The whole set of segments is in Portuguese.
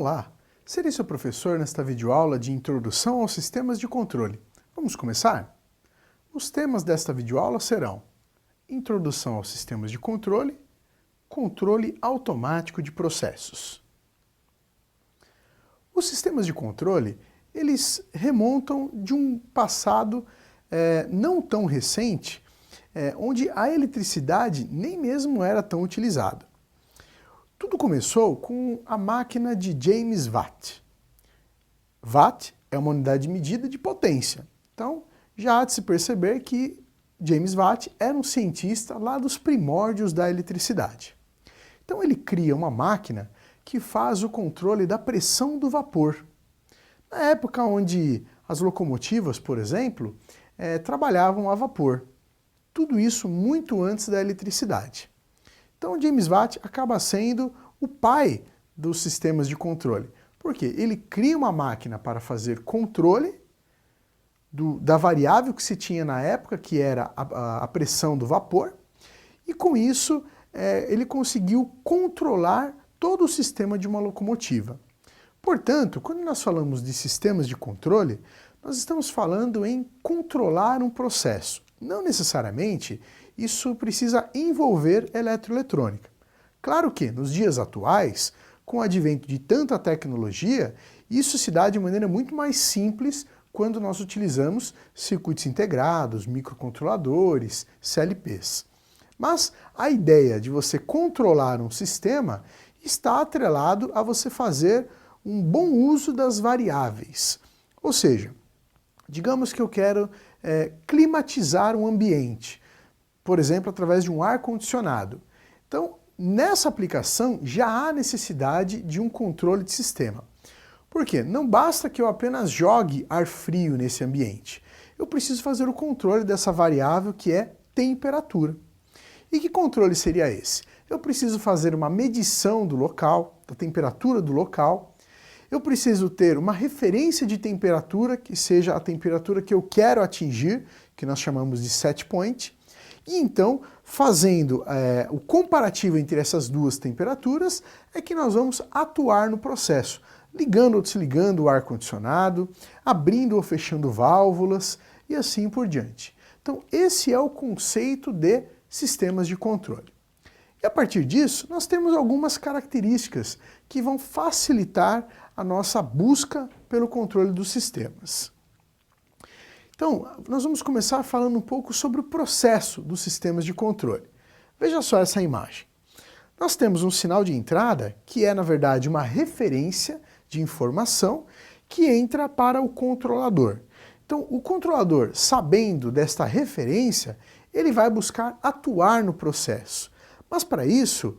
Olá, serei seu professor nesta videoaula de Introdução aos Sistemas de Controle. Vamos começar? Os temas desta videoaula serão Introdução aos Sistemas de Controle, Controle Automático de Processos. Os sistemas de controle, eles remontam de um passado não tão recente, onde a eletricidade nem mesmo era tão utilizada. Tudo começou com a máquina de James Watt. Watt é uma unidade de medida de potência. Então, já há de se perceber que James Watt era um cientista lá dos primórdios da eletricidade. Então ele cria uma máquina que faz o controle da pressão do vapor. Na época onde as locomotivas, por exemplo, trabalhavam a vapor. Tudo isso muito antes da eletricidade. Então James Watt acaba sendo o pai dos sistemas de controle. Por quê? Ele cria uma máquina para fazer controle da variável que se tinha na época, que era a pressão do vapor, e com isso ele conseguiu controlar todo o sistema de uma locomotiva. Portanto, quando nós falamos de sistemas de controle, nós estamos falando em controlar um processo. Não necessariamente isso precisa envolver eletroeletrônica. Claro que, nos dias atuais, com o advento de tanta tecnologia, isso se dá de maneira muito mais simples quando nós utilizamos circuitos integrados, microcontroladores, CLPs. Mas a ideia de você controlar um sistema está atrelado a você fazer um bom uso das variáveis. Ou seja, digamos que eu quero climatizar um ambiente, por exemplo, através de um ar-condicionado. Então, nessa aplicação já há necessidade de um controle de sistema. Por quê? Não basta que eu apenas jogue ar frio nesse ambiente. Eu preciso fazer o controle dessa variável que é temperatura. E que controle seria esse? Eu preciso fazer uma medição do local, da temperatura do local. Eu preciso ter uma referência de temperatura, que seja a temperatura que eu quero atingir, que nós chamamos de set point. E então, fazendo o comparativo entre essas duas temperaturas, é que nós vamos atuar no processo, ligando ou desligando o ar-condicionado, abrindo ou fechando válvulas e assim por diante. Então, esse é o conceito de sistemas de controle. E a partir disso, nós temos algumas características que vão facilitar a nossa busca pelo controle dos sistemas. Então, nós vamos começar falando um pouco sobre o processo dos sistemas de controle. Veja só essa imagem. Nós temos um sinal de entrada que é, na verdade, uma referência de informação que entra para o controlador. Então, o controlador, sabendo desta referência, ele vai buscar atuar no processo. Mas para isso,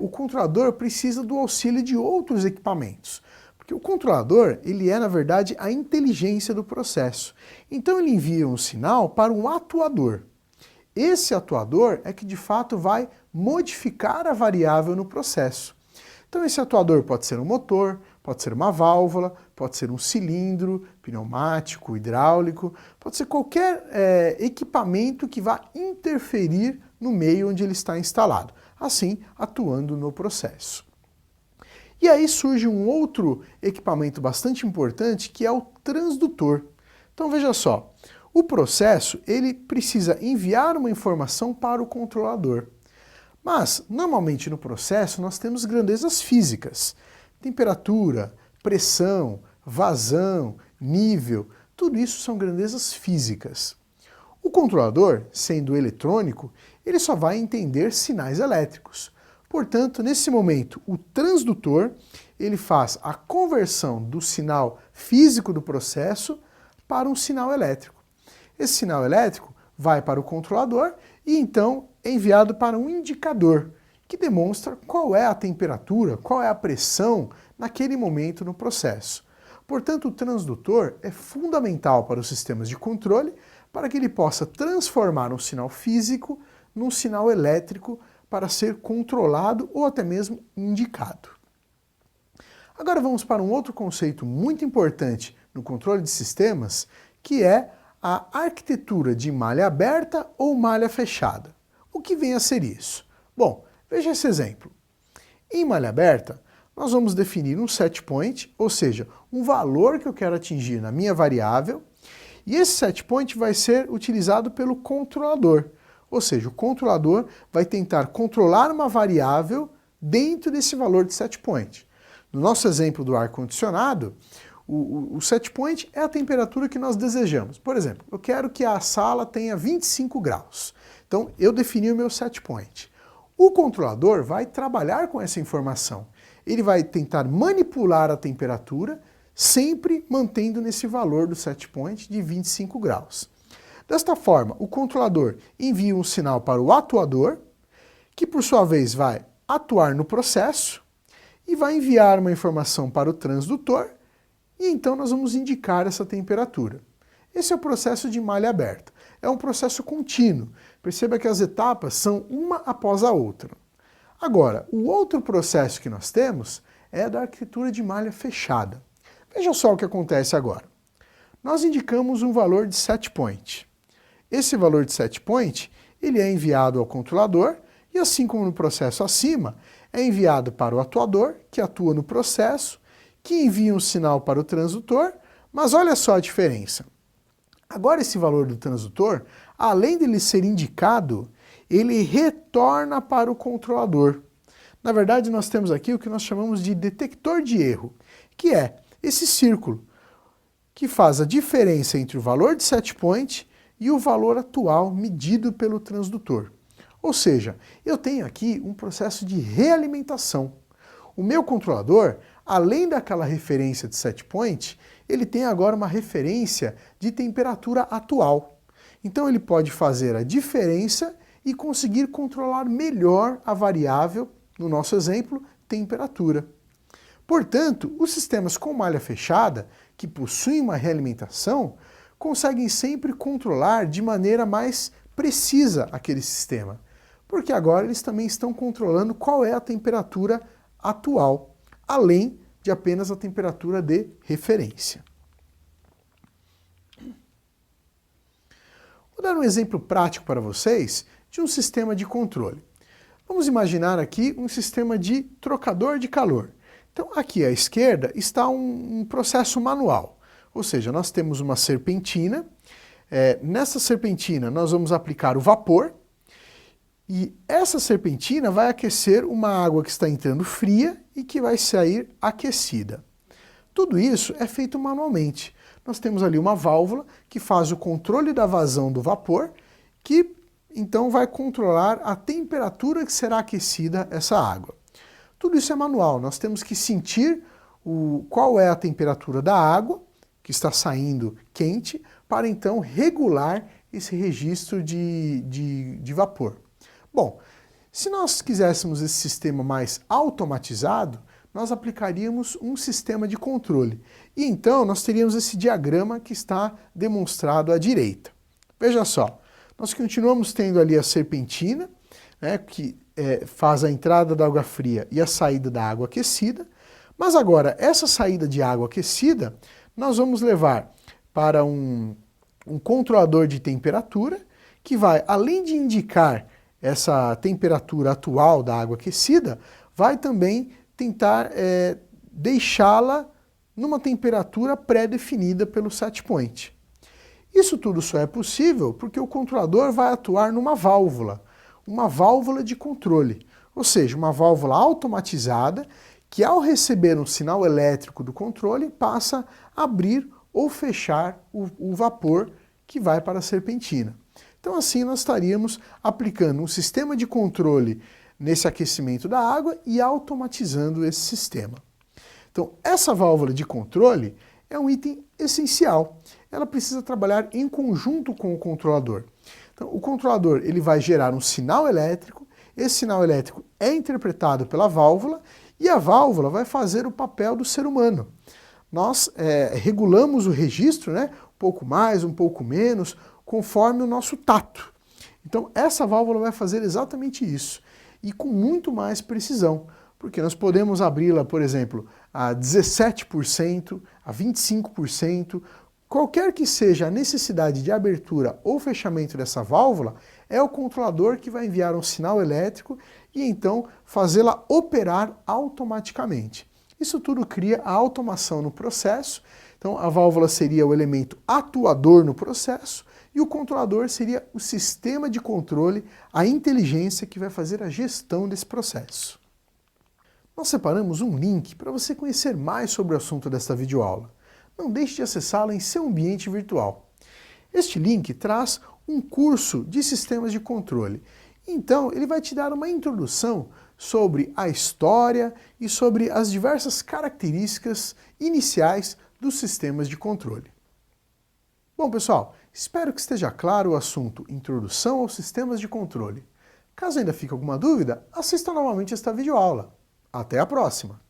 o controlador precisa do auxílio de outros equipamentos. Porque o controlador, ele é, na verdade, a inteligência do processo. Então ele envia um sinal para um atuador. Esse atuador é que, de fato, vai modificar a variável no processo. Então esse atuador pode ser um motor, pode ser uma válvula, pode ser um cilindro, pneumático, hidráulico, pode ser qualquer equipamento que vá interferir no meio onde ele está instalado, assim atuando no processo. E aí surge um outro equipamento bastante importante que é o transdutor. Então veja só, o processo ele precisa enviar uma informação para o controlador. Mas, normalmente no processo nós temos grandezas físicas. Temperatura, pressão, vazão, nível, tudo isso são grandezas físicas. O controlador, sendo eletrônico, ele só vai entender sinais elétricos. Portanto, nesse momento, o transdutor ele faz a conversão do sinal físico do processo para um sinal elétrico. Esse sinal elétrico vai para o controlador e então é enviado para um indicador que demonstra qual é a temperatura, qual é a pressão naquele momento no processo. Portanto, o transdutor é fundamental para os sistemas de controle para que ele possa transformar um sinal físico num sinal elétrico para ser controlado ou até mesmo indicado. Agora vamos para um outro conceito muito importante no controle de sistemas, que é a arquitetura de malha aberta ou malha fechada. O que vem a ser isso? Bom, veja esse exemplo. Em malha aberta, nós vamos definir um set point, ou seja, um valor que eu quero atingir na minha variável, e esse set point vai ser utilizado pelo controlador. Ou seja, o controlador vai tentar controlar uma variável dentro desse valor de set point. No nosso exemplo do ar-condicionado, o set point é a temperatura que nós desejamos. Por exemplo, eu quero que a sala tenha 25 graus. Então, eu defini o meu set point. O controlador vai trabalhar com essa informação. Ele vai tentar manipular a temperatura, sempre mantendo nesse valor do set point de 25 graus. Desta forma, o controlador envia um sinal para o atuador, que por sua vez vai atuar no processo e vai enviar uma informação para o transdutor, e então nós vamos indicar essa temperatura. Esse é o processo de malha aberta. É um processo contínuo. Perceba que as etapas são uma após a outra. Agora, o outro processo que nós temos é da arquitetura de malha fechada. Veja só o que acontece agora. Nós indicamos um valor de set point. Esse valor de set point, ele é enviado ao controlador e, assim como no processo acima, é enviado para o atuador, que atua no processo, que envia um sinal para o transdutor, mas olha só a diferença. Agora esse valor do transdutor, além dele ser indicado, ele retorna para o controlador. Na verdade, nós temos aqui o que nós chamamos de detector de erro, que é esse círculo, que faz a diferença entre o valor de set point e o valor atual medido pelo transdutor. Ou seja, eu tenho aqui um processo de realimentação. O meu controlador, além daquela referência de set point, ele tem agora uma referência de temperatura atual. Então ele pode fazer a diferença e conseguir controlar melhor a variável, no nosso exemplo, temperatura. Portanto, os sistemas com malha fechada, que possuem uma realimentação, conseguem sempre controlar de maneira mais precisa aquele sistema, porque agora eles também estão controlando qual é a temperatura atual, além de apenas a temperatura de referência. Vou dar um exemplo prático para vocês de um sistema de controle. Vamos imaginar aqui um sistema de trocador de calor. Então, aqui à esquerda está um processo manual, ou seja, nós temos uma serpentina. Nessa serpentina nós vamos aplicar o vapor, e essa serpentina vai aquecer uma água que está entrando fria e que vai sair aquecida. Tudo isso é feito manualmente. Nós temos ali uma válvula que faz o controle da vazão do vapor, que então vai controlar a temperatura que será aquecida essa água. Tudo isso é manual, nós temos que sentir qual é a temperatura da água que está saindo quente, para então regular esse registro de vapor. Bom, se nós quiséssemos esse sistema mais automatizado, nós aplicaríamos um sistema de controle. E então nós teríamos esse diagrama que está demonstrado à direita. Veja só, nós continuamos tendo ali a serpentina, né, que faz a entrada da água fria e a saída da água aquecida, mas agora essa saída de água aquecida nós vamos levar para um controlador de temperatura que vai, além de indicar essa temperatura atual da água aquecida, vai também tentar deixá-la numa temperatura pré-definida pelo set point. Isso tudo só é possível porque o controlador vai atuar numa válvula de controle, ou seja, uma válvula automatizada que, ao receber um sinal elétrico do controle, passa a abrir ou fechar o vapor que vai para a serpentina. Então assim nós estaríamos aplicando um sistema de controle nesse aquecimento da água e automatizando esse sistema. Então essa válvula de controle é um item essencial. Ela precisa trabalhar em conjunto com o controlador. Então o controlador ele vai gerar um sinal elétrico, esse sinal elétrico é interpretado pela válvula e a válvula vai fazer o papel do ser humano. Nós regulamos o registro, né, um pouco mais, um pouco menos, conforme o nosso tato. Então essa válvula vai fazer exatamente isso, e com muito mais precisão, porque nós podemos abri-la, por exemplo, a 17%, a 25%, qualquer que seja a necessidade de abertura ou fechamento dessa válvula, é o controlador que vai enviar um sinal elétrico e então fazê-la operar automaticamente. Isso tudo cria a automação no processo. Então a válvula seria o elemento atuador no processo e o controlador seria o sistema de controle, a inteligência que vai fazer a gestão desse processo. Nós separamos um link para você conhecer mais sobre o assunto desta videoaula. Não deixe de acessá-lo em seu ambiente virtual. Este link traz um curso de sistemas de controle. Então, ele vai te dar uma introdução sobre a história e sobre as diversas características iniciais dos sistemas de controle. Bom, pessoal, espero que esteja claro o assunto Introdução aos Sistemas de Controle. Caso ainda fique alguma dúvida, assista novamente esta videoaula. Até a próxima!